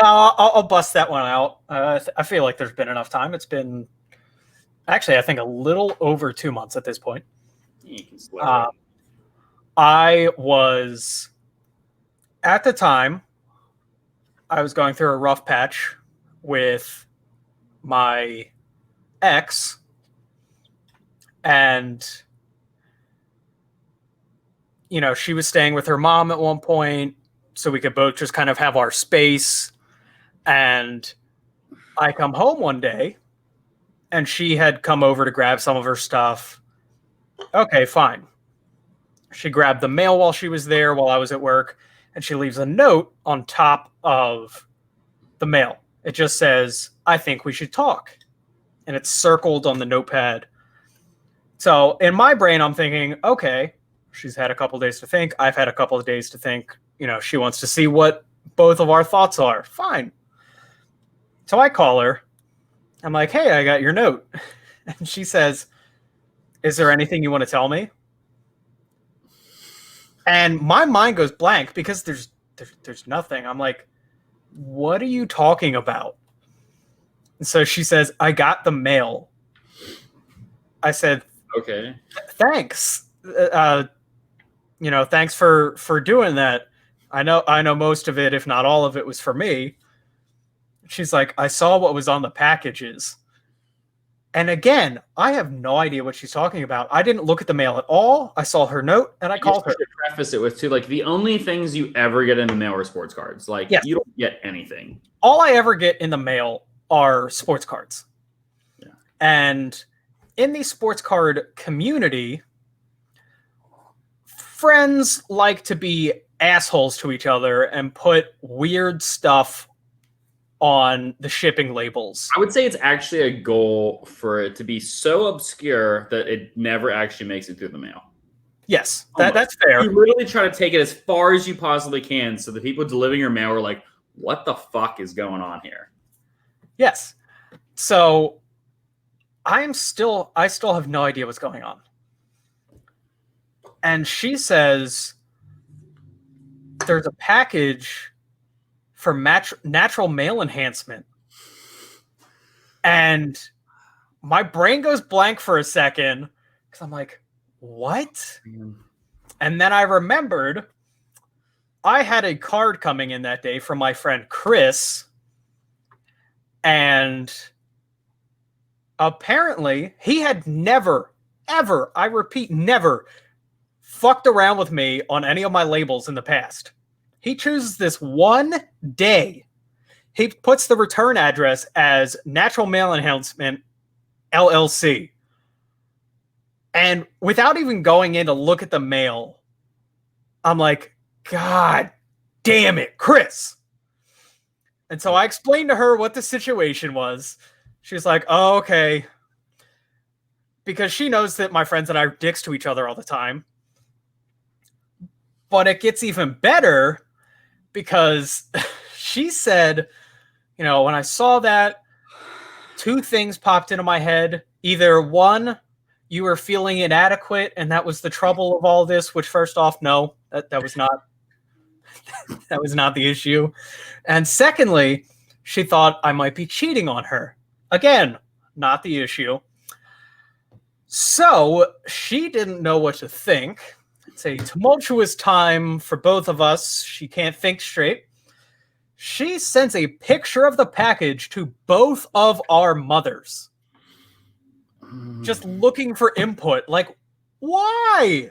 No, I'll bust that one out. I feel like there's been enough time. It's been, actually, I think a little over 2 months at this point. You can split it. I was, at the time, I was going through a rough patch with my ex, and she was staying with her mom at one point, so we could both just kind of have our space. And I come home one day, and she had come over to grab some of her stuff. Okay, fine. She grabbed the mail while she was there, while I was at work, and she leaves a note on top of the mail. It just says, "I think we should talk." And it's circled on the notepad. So in my brain, I'm thinking, okay, she's had a couple days to think. I've had a couple of days to think. She wants to see what both of our thoughts are. Fine. So I call her. I'm like, "Hey, I got your note." And she says, "Is there anything you want to tell me?" And my mind goes blank because there's nothing. I'm like, "What are you talking about?" And so she says, "I got the mail." I said, Okay. "Thanks. Thanks for doing that. I know most of it, if not all of it, was for me." She's like, "I saw what was on the packages." And again, I have no idea what she's talking about. I didn't look at the mail at all. I saw her note and I called her. To preface it with too, like, the only things you ever get in the mail are sports cards. Like, yes. You don't get anything. All I ever get in the mail are sports cards. Yeah. And in the sports card community, friends like to be assholes to each other and put weird stuff on the shipping labels. I would say it's actually a goal for it to be so obscure that it never actually makes it through the mail. Yes, that's fair. You literally try to take it as far as you possibly can, so the people delivering your mail are like, "What the fuck is going on here?" Yes. So I still have no idea what's going on. And she says there's a package for natural male enhancement. And my brain goes blank for a second because I'm like, what? And then I remembered I had a card coming in that day from my friend Chris. And apparently he had never, ever, I repeat, never fucked around with me on any of my labels in the past. He chooses this one day. He puts the return address as Natural Male Enhancement LLC. And without even going in to look at the mail, I'm like, "God damn it, Chris." And so I explained to her what the situation was. She's like, "Oh, okay." Because she knows that my friends and I are dicks to each other all the time. But it gets even better because she said, when I saw that, 2 things popped into my head. Either one, you were feeling inadequate and that was the trouble of all this, which first off, no, that was not that was not the issue. And secondly, she thought I might be cheating on her. Again, not the issue. So she didn't know what to think. It's a tumultuous time for both of us. She can't think straight. She sends a picture of the package to both of our mothers. Just looking for input. Like, why?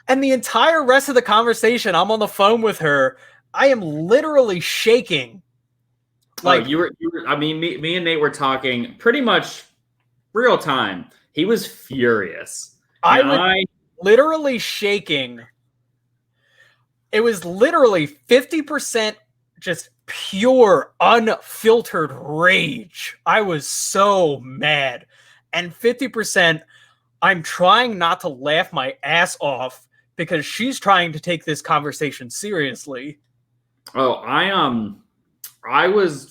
And the entire rest of the conversation, I'm on the phone with her. I am literally shaking. Like, you were. I mean, me and Nate were talking pretty much real time. He was furious. I was literally shaking. It was literally 50% just pure, unfiltered rage. I was so mad. And 50%, I'm trying not to laugh my ass off because she's trying to take this conversation seriously. Oh, I was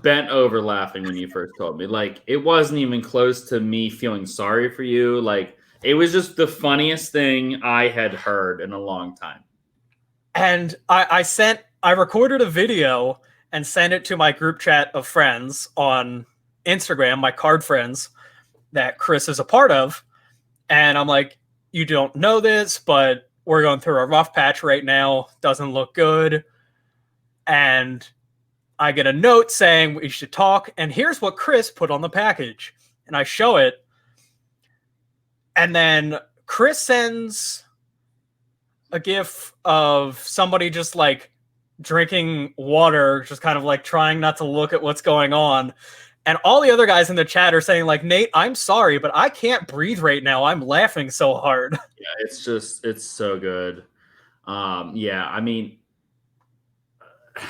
bent over laughing when you first told me. Like, it wasn't even close to me feeling sorry for you. Like, it was just the funniest thing I had heard in a long time. And I recorded a video and sent it to my group chat of friends on Instagram, my card friends that Chris is a part of. And I'm like, you don't know this, but we're going through a rough patch right now. Doesn't look good. And I get a note saying we should talk. And here's what Chris put on the package. And I show it. And then Chris sends a gif of somebody just like drinking water, just kind of like trying not to look at what's going on. And all the other guys in the chat are saying like, Nate, I'm sorry, but I can't breathe right now. I'm laughing so hard. Yeah, it's so good. Yeah, I mean,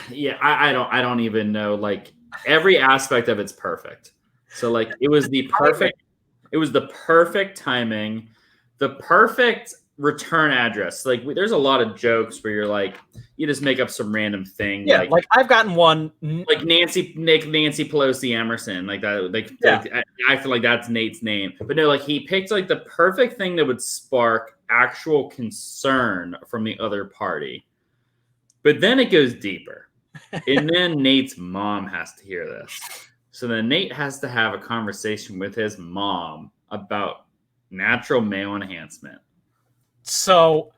yeah, I don't even know. Like, every aspect of it's perfect. So like, it was the perfect timing, the perfect return address. Like, there's a lot of jokes where you're like, you just make up some random thing. Yeah, like I've gotten one like Nancy Pelosi Emerson, like that. Like, I feel like that's Nate's name, but no, like he picked like the perfect thing that would spark actual concern from the other party. But then it goes deeper, and then Nate's mom has to hear this. So then Nate has to have a conversation with his mom about natural male enhancement. So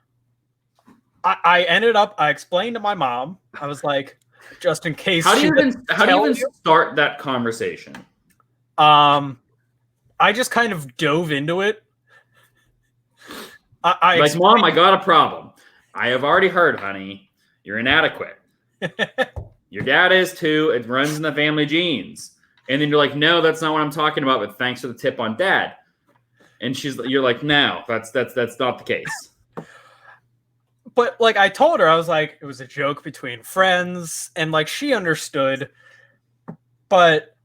I explained to my mom, I was like, just in case. How do you even start that conversation? I just kind of dove into it. Like, Mom, I got a problem. I have already heard, honey, you're inadequate. Your dad is too. It runs in the family genes. And then you're like, no, that's not what I'm talking about. But thanks for the tip on dad. And you're like, no, that's not the case. But like I told her, I was like, it was a joke between friends, and like she understood. But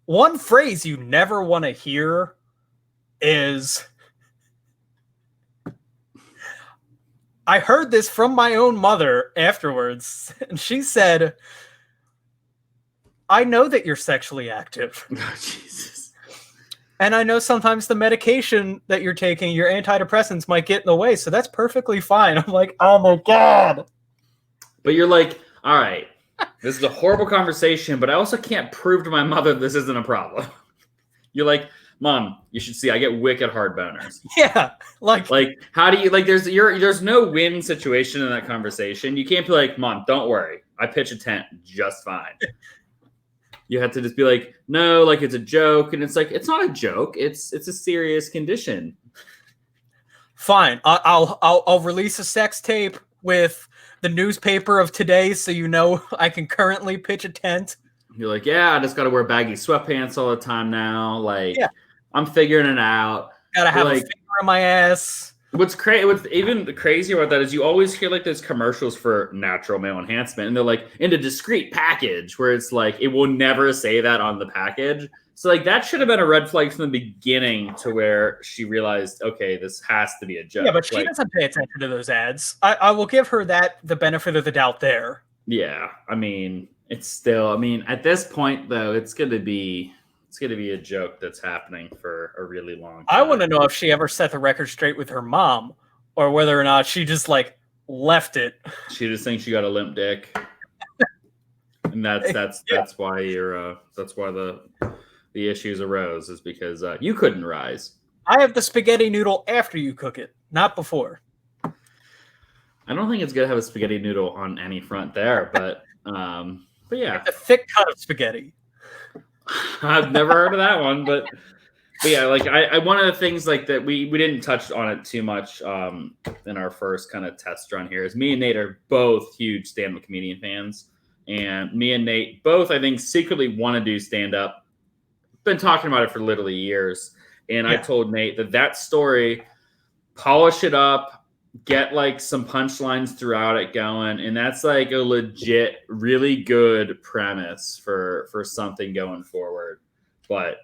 one phrase you never want to hear is, I heard this from my own mother afterwards, and she said, I know that you're sexually active. Oh, Jesus. And I know sometimes the medication that you're taking, your antidepressants, might get in the way. So that's perfectly fine. I'm like, oh my God. But you're like, all right, this is a horrible conversation, but I also can't prove to my mother this isn't a problem. You're like, Mom, you should see I get wicked hard boners. Yeah. Like how do you, like, there's no win situation in that conversation. You can't be like, Mom, don't worry. I pitch a tent just fine. You have to just be like, no, like it's a joke. And it's like, it's not a joke. It's a serious condition. Fine. I'll release a sex tape with the newspaper of today, so you know I can currently pitch a tent. You're like, yeah, I just got to wear baggy sweatpants all the time now. Like, yeah. I'm figuring it out. Gotta have a finger in my ass. What's even crazier about that is you always hear like those commercials for natural male enhancement, and they're like in a discreet package where it's like it will never say that on the package. So like that should have been a red flag from the beginning, to where she realized, okay, this has to be a joke. Yeah, but she doesn't pay attention to those ads. I will give her the benefit of the doubt there. Yeah, I mean, it's still. I mean, at this point though, it's gonna be a joke that's happening for a really long time. I want to know if she ever set the record straight with her mom, or whether or not she just like left it. She just thinks she got a limp dick, and that's why the issues arose, is because you couldn't rise. I have the spaghetti noodle after you cook it, not before. I don't think it's good to have a spaghetti noodle on any front there, but yeah, a thick cut of spaghetti. I've never heard of that one, but yeah, like I one of the things like that we didn't touch on it too much in our first kind of test run here is me and Nate are both huge stand-up comedian fans, and me and Nate both, I think, secretly want to do stand-up. Been talking about it for literally years, and yeah. I told Nate that story, polish it up, get like some punchlines throughout it going, and that's like a legit, really good premise for something going forward. But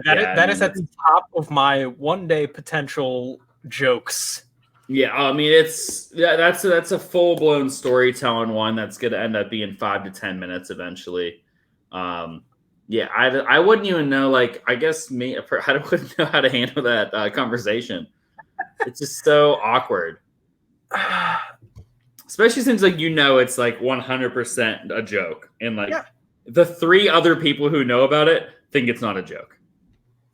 That is at the top of my one-day potential jokes. Yeah, I mean that's a full blown storytelling one that's going to end up being 5 to 10 minutes eventually. Yeah, I wouldn't even know. Like, I guess I wouldn't know how to handle that conversation. It's just so awkward, especially since like it's like 100% a joke, and like the 3 other people who know about it think it's not a joke.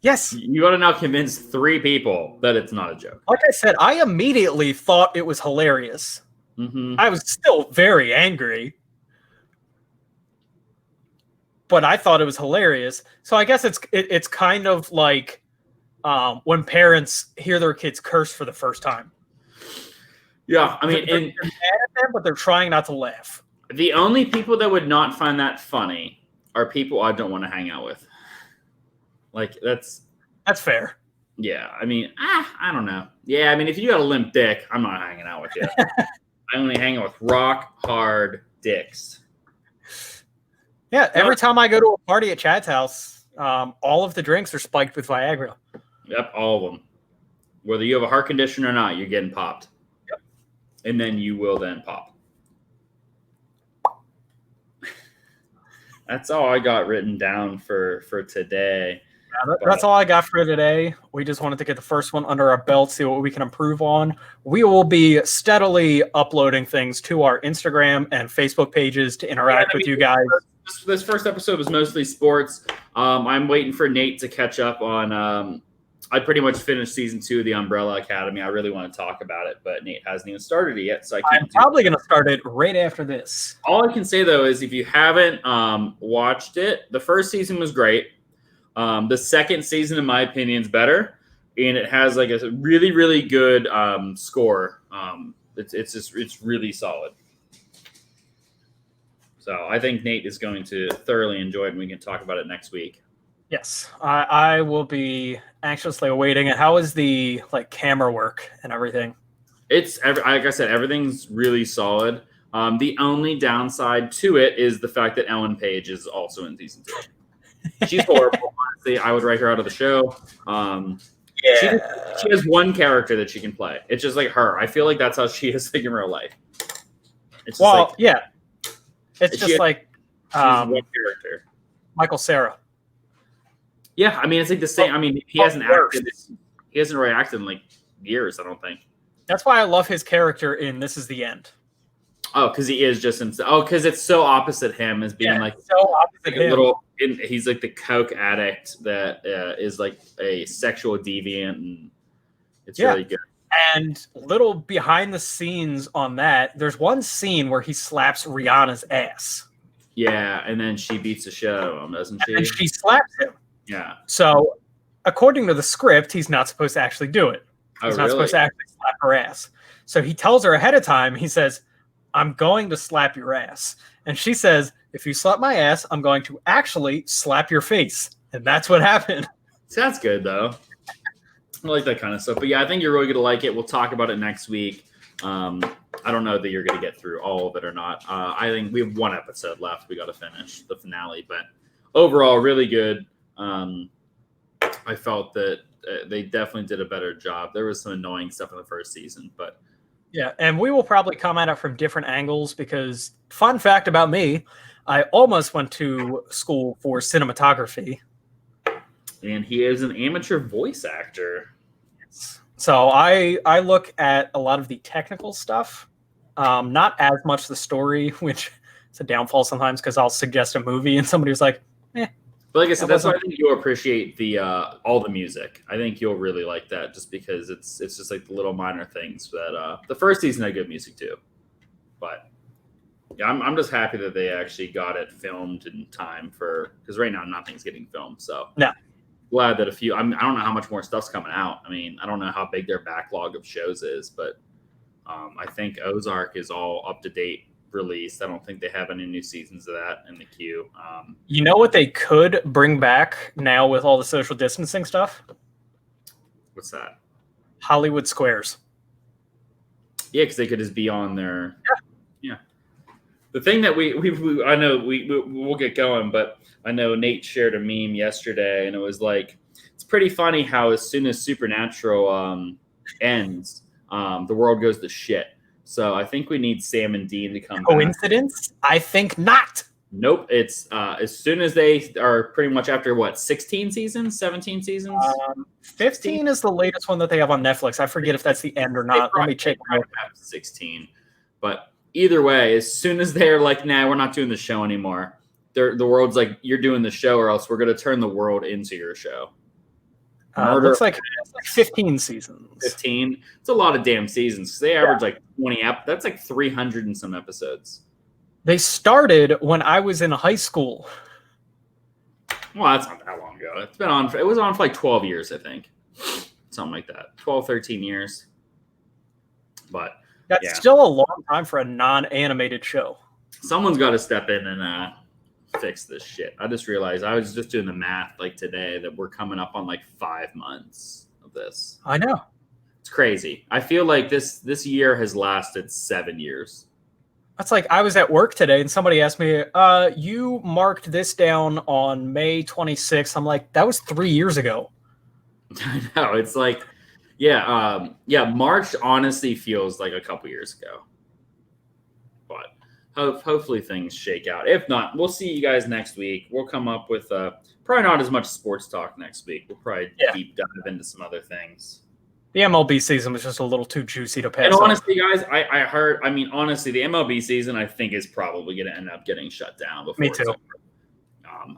Yes. You got to now convince 3 people that it's not a joke. Like I said, I immediately thought it was hilarious. Mm-hmm. I was still very angry, but I thought it was hilarious. So I guess it's kind of like when parents hear their kids curse for the first time. Yeah, I mean, they're mad at them, but they're trying not to laugh. The only people that would not find that funny are people I don't want to hang out with. Like, that's fair. Yeah, I mean, I don't know. Yeah, I mean, if you got a limp dick, I'm not hanging out with you. I only hang out with rock hard dicks. Yeah, every time I go to a party at Chad's house, all of the drinks are spiked with Viagra. Yep, all of them. Whether you have a heart condition or not, you're getting popped. Yep. And then you will then pop. That's all I got written down for today. Yeah, that's all I got for today. We just wanted to get the first one under our belt, see what we can improve on. We will be steadily uploading things to our Instagram and Facebook pages to interact with you guys. This first episode was mostly sports. I'm waiting for Nate to catch up on. I pretty much finished season 2 of the Umbrella Academy. I really want to talk about it, but Nate hasn't even started it yet, so I can't. I'm probably going to start it right after this. All I can say though is if you haven't watched it, the first season was great. The second season, in my opinion, is better, and it has like a really, really good score. It's really solid. So I think Nate is going to thoroughly enjoy it, and we can talk about it next week. Yes, I will be anxiously awaiting it. How is the camera work and everything? Like I said, everything's really solid. The only downside to it is the fact that Ellen Page is also in season 2. She's horrible. Honestly, I would write her out of the show. She has one character that she can play. It's just like her. I feel like that's how she is in real life. It's just like one character. Michael Cera. Yeah, I mean it's like the same. I mean he hasn't acted. He hasn't really acted in like years. I don't think. That's why I love his character in This Is the End. Oh, because he is just himself. Oh, because it's so opposite him as being so opposite him. He's like the coke addict that is like a sexual deviant, and it's really good. And little behind the scenes on that, there's one scene where he slaps Rihanna's ass. Yeah, and then she beats the shit out of him, doesn't she? And she slaps him. Yeah. So, according to the script, he's not supposed to actually do it. He's not supposed to actually slap her ass. So he tells her ahead of time, he says, I'm going to slap your ass. And she says, if you slap my ass, I'm going to actually slap your face. And that's what happened. Sounds good, though. I like that kind of stuff. But yeah, I think you're really going to like it. We'll talk about it next week. I don't know that you're going to get through all of it or not. I think we have one episode left. We got to finish the finale. But overall, really good. I felt that they definitely did a better job. There was some annoying stuff in the first season, but yeah, and we will probably come at it from different angles because fun fact about me, I almost went to school for cinematography. And he is an amateur voice actor. So I look at a lot of the technical stuff, not as much the story, which is a downfall sometimes because I'll suggest a movie and somebody was like, But like I said, that's why I think you'll appreciate the all the music. I think you'll really like that just because it's just like the little minor things that the first season had good music too. But yeah, I'm just happy that they actually got it filmed in time because right now nothing's getting filmed. So no. Glad that I don't know how much more stuff's coming out. I mean, I don't know how big their backlog of shows is, but I think Ozark is all up to date released. I don't think they have any new seasons of that in the queue. You know what they could bring back now with all the social distancing stuff? What's that? Hollywood Squares. Yeah, because they could just be on there. Yeah. The thing that I know we'll get going, but I know Nate shared a meme yesterday, and it was like it's pretty funny how as soon as Supernatural ends, the world goes to shit. So I think we need Sam and Dean to come back. Coincidence? I think not. Nope. It's as soon as they are pretty much after 16 seasons, 17 seasons? 15 is the latest one that they have on Netflix. I forget if that's the end or not. Let me check. 16. But either way, as soon as they're like, nah, we're not doing the show anymore, the world's like, you're doing the show or else we're going to turn the world into your show. Looks like it's like 15 seasons. 15. It's a lot of damn seasons. They average like 20 That's like 300 and some episodes. They started when I was in high school. Well, that's not that long ago. It's been on. It was on for like 12 years, I think. Something like that. 12, 13 years. But that's still a long time for a non-animated show. Someone's got to step in and fix this shit. I just realized I was just doing the math like today that we're coming up on like 5 months of this. I know. It's crazy. I feel like this year has lasted 7 years. That's like I was at work today and somebody asked me, you marked this down on May 26th. I'm like, that was 3 years ago. I know. It's like, March honestly feels like a couple years ago. But hopefully things shake out. If not, we'll see you guys next week. We'll come up with probably not as much sports talk next week. We'll probably deep dive into some other things. The MLB season was just a little too juicy to pass. And honestly, guys, I heard. I mean, honestly, the MLB season I think is probably going to end up getting shut down before. Me too.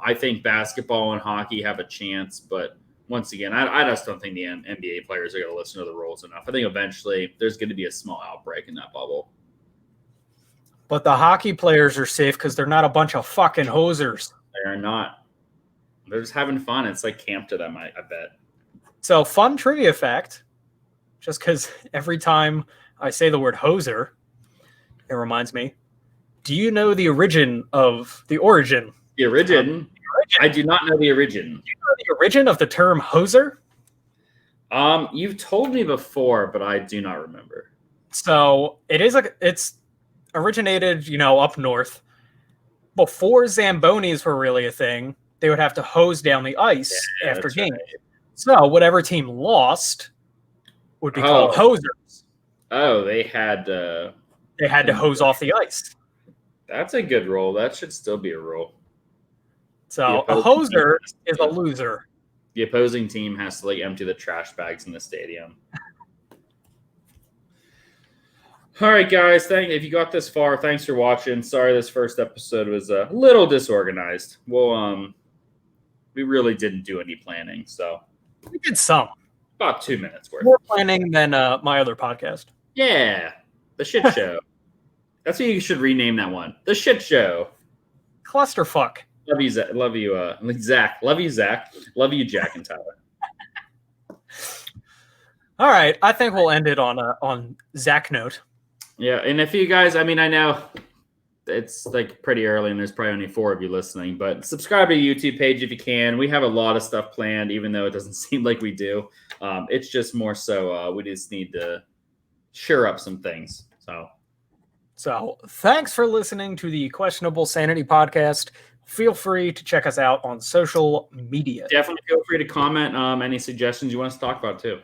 I think basketball and hockey have a chance, but once again, I just don't think the NBA players are going to listen to the rules enough. I think eventually there's going to be a small outbreak in that bubble. But the hockey players are safe because they're not a bunch of fucking hosers. They are not. They're just having fun. It's like camp to them, I bet. So, fun trivia fact. Just because every time I say the word hoser, it reminds me. Do you know the origin? The origin? I do not know the origin. Do you know the origin of the term hoser? You've told me before, but I do not remember. So it's originated, up north. Before Zambonis were really a thing, they would have to hose down the ice after games. Right. So whatever team lost would be called hosers. Oh, they had to hose off the ice. That's a good rule. That should still be a rule. So a hoser is a loser. The opposing team has to empty the trash bags in the stadium. All right, guys. If you got this far, thanks for watching. Sorry, this first episode was a little disorganized. Well, we really didn't do any planning, so we did some. About 2 minutes worth. More planning than my other podcast. Yeah, the shit show. That's what you should rename that one. The shit show. Clusterfuck. Love you, Zach. Love you, Zach. Love you, Zach. Love you, Jack and Tyler. All right, I think we'll end it on Zach note. Yeah, and if you guys, I know it's pretty early and there's probably only 4 of you listening, but subscribe to the YouTube page if you can. We have a lot of stuff planned, even though it doesn't seem like we do. It's just more so we just need to sure up some things. So thanks for listening to the Questionable Sanity Podcast. Feel free to check us out on social media. Definitely feel free to comment any suggestions you want us to talk about too.